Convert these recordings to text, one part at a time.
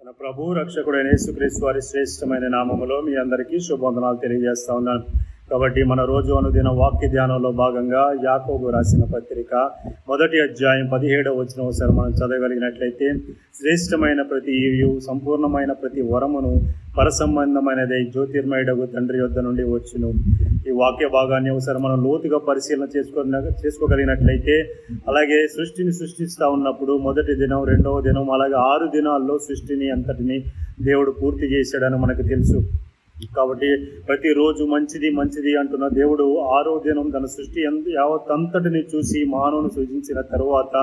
మన ప్రభు రక్షకుడైన యేసుక్రీస్తు వారి శ్రేష్టమైన నామములో మీ అందరికీ శుభవందనాలు తెలియజేస్తా ఉన్నాను. కాబట్టి మన రోజు అనుదిన వాక్య ధ్యానంలో భాగంగా యాకోబు రాసిన పత్రిక 1వ అధ్యాయం 17వ వచనం ఒకసారి మనం చదవగలిగినట్లయితే, శ్రేష్టమైన ప్రతి ఈవియు సంపూర్ణమైన ప్రతి వరమును పరసంబంధమైనదై జ్యోతిర్మయుడగు తండ్రి యొద్ద నుండి వచ్చును. ఈ వాక్య భాగాన్ని ఒకసారి మనం లోతుగా పరిశీలన చేసుకోగలిగినట్లయితే, అలాగే సృష్టిని సృష్టిస్తూ ఉన్నప్పుడు మొదటి దినం, రెండవ దినం, అలాగే 6 దినాల్లో సృష్టిని అంతటిని దేవుడు పూర్తి చేశాడని మనకు తెలుసు. కాబట్టి ప్రతిరోజు మంచిది మంచిది అంటున్న దేవుడు 6వ దినం తన సృష్టి యావత్తంతటిని చూసి మానవుని సృజించిన తరువాత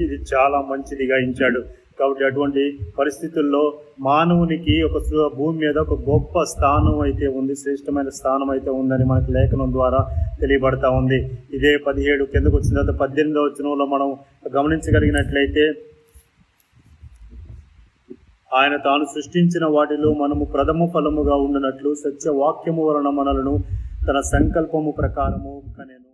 ఇది చాలా మంచిదిగా ఎంచాడు. కాబట్టి అటువంటి పరిస్థితుల్లో మానవునికి ఒక భూమి మీద ఒక గొప్ప స్థానం అయితే ఉంది, శ్రేష్టమైన స్థానం అయితే ఉందని మనకు లేఖనం ద్వారా తెలియబడతా ఉంది. ఇదే 17 కిందకు వచ్చిన తర్వాత 18వ వచనంలో మనం గమనించగలిగినట్లయితే, ఆయన తాను సృష్టించిన వాటిలో మనము ప్రథమ ఫలముగా ఉండినట్లు సత్యవాక్యము వలన మనలను తన సంకల్పము ప్రకారము కనెను.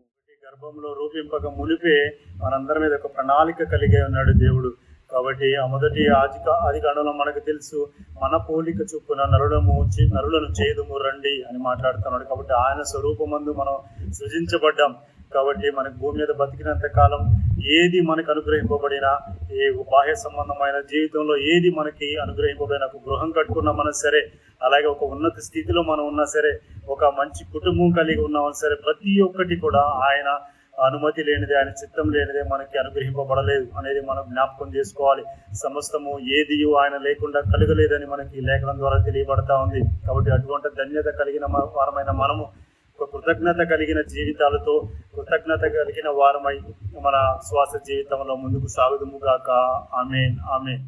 గర్భంలో రూపింపక మునిపే మనందరి మీద ఒక ప్రణాళిక కలిగి ఉన్నాడు దేవుడు. కాబట్టి ఆ మొదటి ఆది కాండంలో మనకు తెలుసు, మన పోలిక చొప్పున నరులను చేదుము రండి అని మాట్లాడుతున్నాడు. కాబట్టి ఆయన స్వరూపమందు మనం సృజించబడ్డాం. కాబట్టి మనకు భూమి మీద బతికినంత కాలం ఏది మనకు అనుగ్రహింపబడినా, ఏ బాహ్య సంబంధమైన జీవితంలో ఏది మనకి అనుగ్రహింపబడిన, ఒక గృహం కట్టుకున్నామన్నా సరే, అలాగే ఒక ఉన్నత స్థితిలో మనం ఉన్నా సరే, ఒక మంచి కుటుంబం కలిగి ఉన్నామన్నా సరే, ప్రతి ఒక్కటి కూడా ఆయన అనుమతి లేనిదే, ఆయన చిత్తం లేనిదే మనకి అనుగ్రహింపబడలేదు అనేది మనం జ్ఞాపకం చేసుకోవాలి. సమస్తము ఏది ఆయన లేకుండా కలగలేదని మనకి లేఖనం ద్వారా తెలియబడతా ఉంది. కాబట్టి అటువంటి ధన్యత కలిగిన వారమైన మనము ఒక కృతజ్ఞత కలిగిన జీవితాలతో, కృతజ్ఞత కలిగిన వారమై మన శ్వాస జీవితంలో ముందుకు సాగుదుముగాక. ఆమేన్, ఆమేన్.